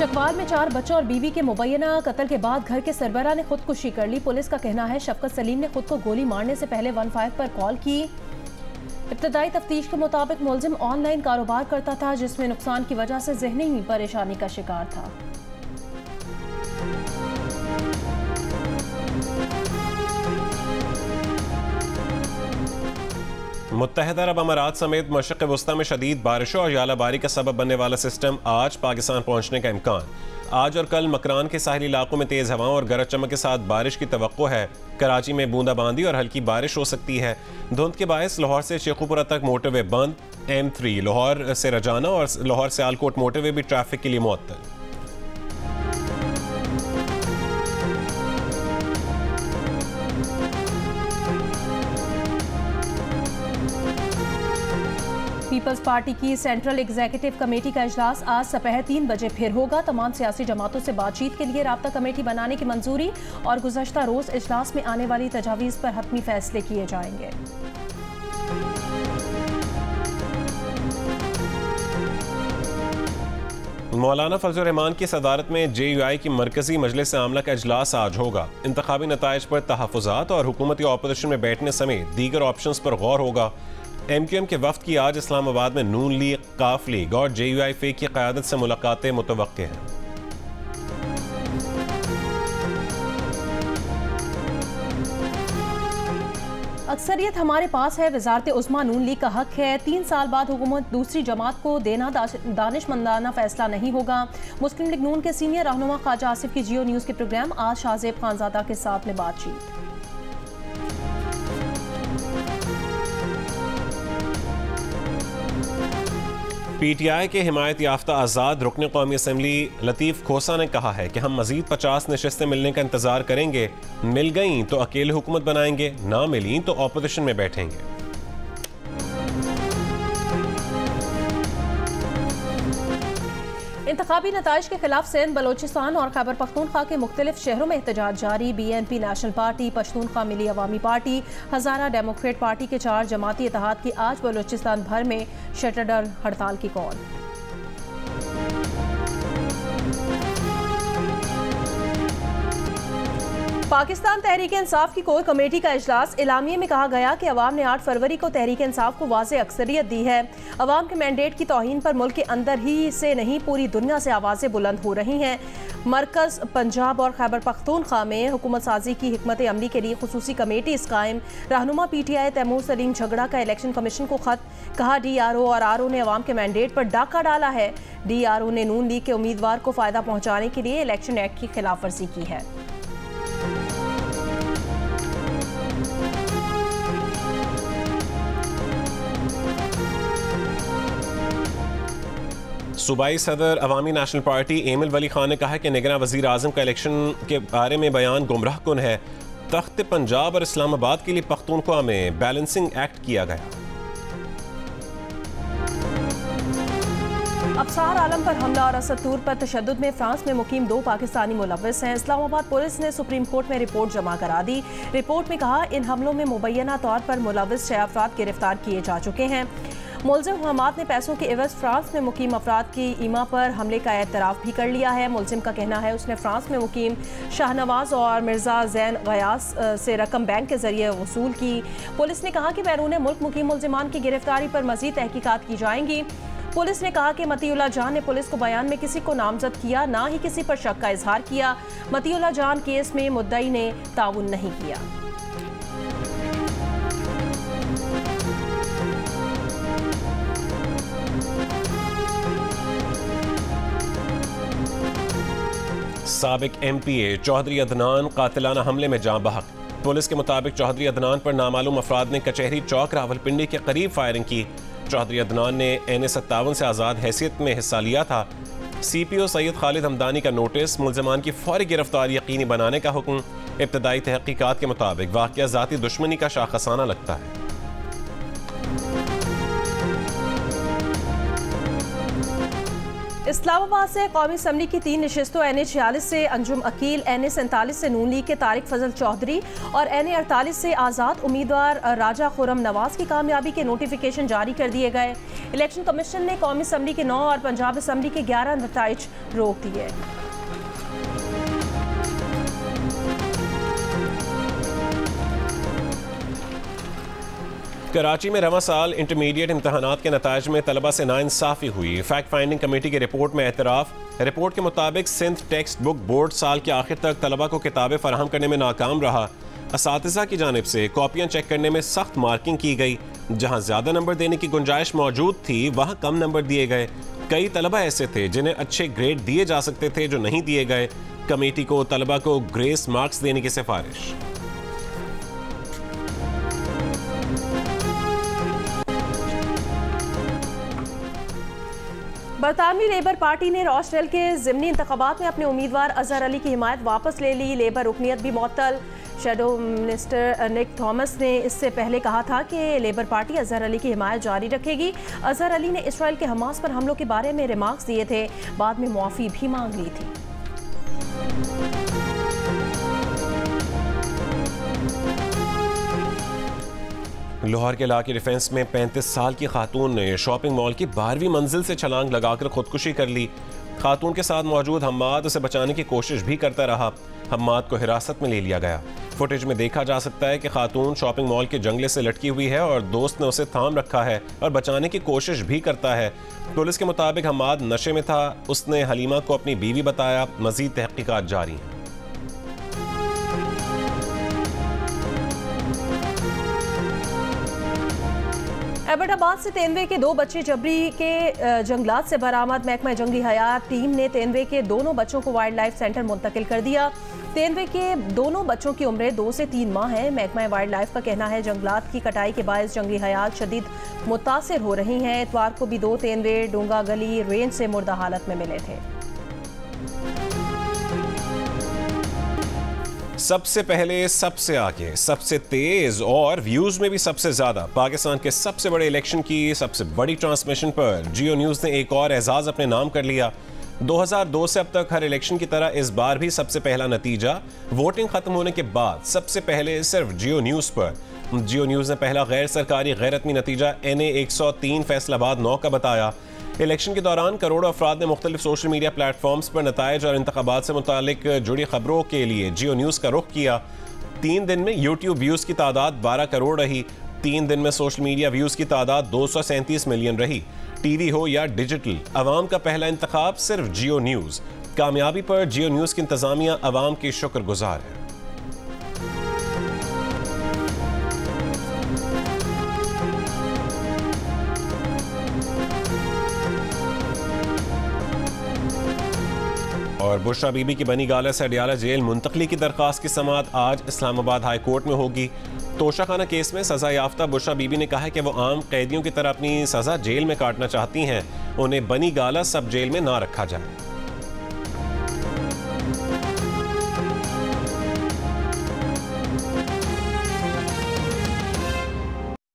चकवाल में 4 बच्चों और बीवी के मुबैना कत्ल के बाद घर के सरबराह ने खुदकुशी कर ली। पुलिस का कहना है शफकत सलीम ने खुद को गोली मारने से पहले 15 पर कॉल की। इब्तदाई तफ्तीश के मुताबिक मुलजिम ऑनलाइन कारोबार करता था जिसमें नुकसान की वजह से ज़हनी परेशानी का शिकार था। मुत्तहिदा अरब अमारात समेत मशरिक़ वस्ता में शदीद बारिशों और यालाबारी का सबब बनने वाला सिस्टम आज पाकिस्तान पहुंचने का इम्कान। आज और कल मकरान के साहिली इलाकों में तेज़ हवाओं और गरज चमक के साथ बारिश की तवक्को है। कराची में बूंदाबांदी और हल्की बारिश हो सकती है। धुंध के बायस लाहौर से शेखुपुरा तक मोटरवे बंद। M3 लाहौर से रजाना और लाहौर से आलकोट मोटरवे भी ट्रैफिक के लिए मुअत्तल। पीपल्स पार्टी की सेंट्रल एग्जीक्यूटिव कमेटी का इजलास आज दोपहर 3 बजे फिर होगा। तमाम सियासी जमातों से बातचीत के लिए राब्ता कमेटी बनाने की मंजूरी और गुज़श्ता रोज इजलास में आने वाली तजावीज़ पर हतमी फैसले किए जाएंगे। मौलाना फजल रहमान की सदारत में JUI की मरकजी मजलिस आमला का इजलास आज होगा। इंतखाबी नताइज पर तहफ़्फ़ुज़ात और हुकूमती ऑपोजिशन में बैठने समेत दीगर ऑप्शंस पर गौर होगा। MQM के वफ्द की आज इस्लामाबाद में नून लीग, काफ लीग और JUI फे की क़यादत से मुलाकातें मुतवक्के हैं। अक्सरियत हमारे पास है, वज़ारत उज़्मा नून लीग का हक है। 3 साल बाद हुकूमत दूसरी जमात को देना दानिशमंदाना फैसला नहीं होगा। मुस्लिम लीग नून के सीनियर रहनुमा ख्वाजा आसिफ की जियो न्यूज़ के प्रोग्राम आज शाहजेब खानजादा के साथ में बातचीत। PTI के हिमायत याफ्ता आज़ाद रुकन कौमी असम्बली लतीफ़ खोसा ने कहा है कि हम मज़ीद 50 नशस्तें मिलने का इंतज़ार करेंगे। मिल गई तो अकेले हुकूमत बनाएंगे, ना मिली तो ऑपोजिशन में बैठेंगे। इंतखाबी नताइज के खिलाफ सिंध, बलोचिस्तान और खैबर पख्तूनख्वा के मुख्तलिफ शहरों में एहतजाज जारी। BNP नेशनल पार्टी, पश्तूनख्वा मिली अवामी पार्टी, हज़ारा डेमोक्रेट पार्टी के 4 जमाती इत्तेहाद की आज बलोचिस्तान भर में शटरडर हड़ताल की कॉल। पाकिस्तान तहरीक इंसाफ की कोर कमेटी का इजलास। इलामिये में कहा गया कि अवाम ने 8 फरवरी को तहरीक इंसाफ को वाज़ेह अक्सरियत दी है। अवाम के मैंडेट की तौहीन पर मुल्क के अंदर ही से नहीं पूरी दुनिया से आवाज़ें बुलंद हो रही हैं। मरकज़, पंजाब और खैबर पख्तूनख्वा में हुकूमत साजी की हिकमत अमली के लिए खुसूसी कमेटी कायम। रहनुमा PTI तैमूर सलीम झगड़ा का इलेक्शन कमीशन को खत। कहा DRO और RO ने अवाम के मैंडेट पर डाका डाला है। DRO ने नून लीग के उम्मीदवार को फ़ायदा पहुँचाने के लिए इलेक्शन एक्ट की खिलाफ वर्जी की है। सूबाई सदर अवामी नेशनल पार्टी एमिल वली खान ने कहा है कि निगरान वज़ीर आज़म का इलेक्शन के बारे में बयान गुमराह कुन है। तख्त पंजाब और इस्लामाबाद के लिए पख्तूनख्वा में बैलेंसिंग एक्ट किया गया। अफसार आलम पर हमला और असदूर पर तशद्दुद में फ्रांस में मुकीम 2 पाकिस्तानी मुलव्विस हैं। इस्लामाबाद पुलिस ने सुप्रीम कोर्ट में रिपोर्ट जमा करा दी। रिपोर्ट में कहा इन हमलों में मुबैना तौर पर मुलव्विस 6 अफराद गिरफ्तार किए जा चुके हैं। मुलजिम हमाद ने पैसों के एवज फ्रांस में मुकीम अफराद की ईमा पर हमले का एतराफ़ भी कर लिया है। मुलजिम का कहना है उसने फ्रांस में मुकीम शाहनवाज और मिर्ज़ा जैन गयास से रकम बैंक के जरिए वसूल की। पुलिस ने कहा कि बैरून मुल्क मुकीम मुलजिमान की गिरफ्तारी पर मज़ीद तहकीकात की जाएंगी। पुलिस ने कहा कि मतीउल्लाह जान ने पुलिस को बयान में किसी को नामजद किया, ना ही किसी पर शक का इजहार किया। मतीउल्लाह जान केस में मुद्दई ने ताउन नहीं किया। साबिक MPA चौधरी अदनान कातिलाना हमले में जाँ बहक। पुलिस के मुताबिक चौधरी अदनान पर नामालूम अफराद ने कचहरी चौक रावलपिंडी के करीब फायरिंग की। चौधरी अदनान ने NA-57 से आज़ाद हैसियत में हिस्सा लिया था। CPO सैयद खालिद हमदानी का नोटिस, मुलजमान की फौरी गिरफ्तारी यकीनी बनाने का हुक्म। इब्तदाई तहकीकात के मुताबिक वाक़या ज़ाती दुश्मनी का शाखसाना लगता है। इस्लामाबाद से कौमी असम्बली की 3 नशिस्तों NA46 से अंजुम अकील, NA47 से नून लीग के तारिक फजल चौधरी और NA48 से आज़ाद उम्मीदवार राजा खुरम नवाज की कामयाबी के नोटिफिकेशन जारी कर दिए गए। इलेक्शन कमीशन ने कौमी असम्बली के 9 और पंजाब असम्बली के 11 नताइज रोक दिए। कराची में रवां साल इंटरमीडिएट इम्तहानात के नताइज में तलबा से नाइंसाफ़ी हुई। फैक्ट फाइंडिंग कमेटी की रिपोर्ट में एतराफ़। रिपोर्ट के मुताबिक सिंध टेक्स्ट बुक बोर्ड साल के आखिर तक तलबा को किताबें फराहम करने में नाकाम रहा। असातिज़ा की जानिब से कॉपियाँ चेक करने में सख्त मार्किंग की गई। जहाँ ज़्यादा नंबर देने की गुंजाइश मौजूद थी वहाँ कम नंबर दिए गए। कई तलबा ऐसे थे जिन्हें अच्छे ग्रेड दिए जा सकते थे जो नहीं दिए गए। कमेटी को तलबा को ग्रेस मार्क्स देने की सिफारिश। बरतानवी लेबर पार्टी ने रॉचडेल के ज़िमनी इंतखाबात में अपने उम्मीदवार अजहर अली की हिमायत वापस ले ली। लेबर रुकनीत भी मुअत्तल। शेडो मिनिस्टर निक थॉमस ने इससे पहले कहा था कि लेबर पार्टी अजहर अली की हिमायत जारी रखेगी। अजहर अली ने इसराइल के हमास पर हमलों के बारे में रिमार्क्स दिए थे, बाद में मुआफ़ी भी मांग ली थी। लाहौर के इलाके डिफेंस में 35 साल की खातून ने शॉपिंग मॉल की 12वीं मंजिल से छलांग लगाकर खुदकुशी कर ली। खातून के साथ मौजूद हम्माद उसे बचाने की कोशिश भी करता रहा। हम्माद को हिरासत में ले लिया गया। फुटेज में देखा जा सकता है कि खातून शॉपिंग मॉल के जंगले से लटकी हुई है और दोस्त ने उसे थाम रखा है और बचाने की कोशिश भी करता है। पुलिस के मुताबिक हम्माद नशे में था। उसने हलीमा को अपनी बीवी बताया। मजीद तहकीकात जारी हैं। एबटाबाद से तेंदुए के 2 बच्चे जबरी के जंगलात से बरामद। महकमा जंगली हयात टीम ने तेंदुए के दोनों बच्चों को वाइल्ड लाइफ सेंटर मुंतकिल कर दिया। तेंदुए के दोनों बच्चों की उम्रें 2 से 3 माह है। महकमा वाइल्ड लाइफ का कहना है जंगलात की कटाई के बायस जंगली हयात शदीद मुतासिर हो रही हैं। इतवार को भी 2 तेंदुए डूंगा गली रेंज से मुर्दा हालत में मिले थे। सबसे पहले, सबसे आगे, सबसे तेज और व्यूज में भी सबसे ज्यादा पाकिस्तान के सबसे बड़े इलेक्शन की सबसे बड़ी ट्रांसमिशन पर जियो न्यूज ने एक और एजाज अपने नाम कर लिया। 2002 से अब तक हर इलेक्शन की तरह इस बार भी सबसे पहला नतीजा वोटिंग खत्म होने के बाद सबसे पहले सिर्फ जियो न्यूज पर। जियो न्यूज ने पहला गैर सरकारी गैरतमी नतीजा NA 103 फैसलाबाद 9 का बताया। इलेक्शन के दौरान करोड़ों अफराद ने मुख्तलिफ सोशल मीडिया प्लेटफॉर्म्स पर नताइज और इंतखाबात से मुतालिक जुड़ी खबरों के लिए जियो न्यूज़ का रुख किया। 3 दिन में यूट्यूब व्यूज़ की तादाद 12 करोड़ रही। 3 दिन में सोशल मीडिया व्यूज़ की तादाद 237 मिलियन रही। टीवी हो या डिजिटल, अवाम का पहला इंतखाब सिर्फ जियो न्यूज़। कामयाबी पर जियो न्यूज़ की इंतजामिया अवाम की शुक्रगुजार है। और बुशरा बीबी की बनी गाला से अडियाला जेल मुंतकली की दरख्वास्त की समाअत आज इस्लामाबाद हाई कोर्ट में होगी। तोशाखाना केस में सजा याफ्ता बुशरा बीबी ने कहा है कि वो आम कैदियों की तरह अपनी सजा जेल में काटना चाहती हैं। उन्हें बनी गाला सब जेल में ना रखा जाए।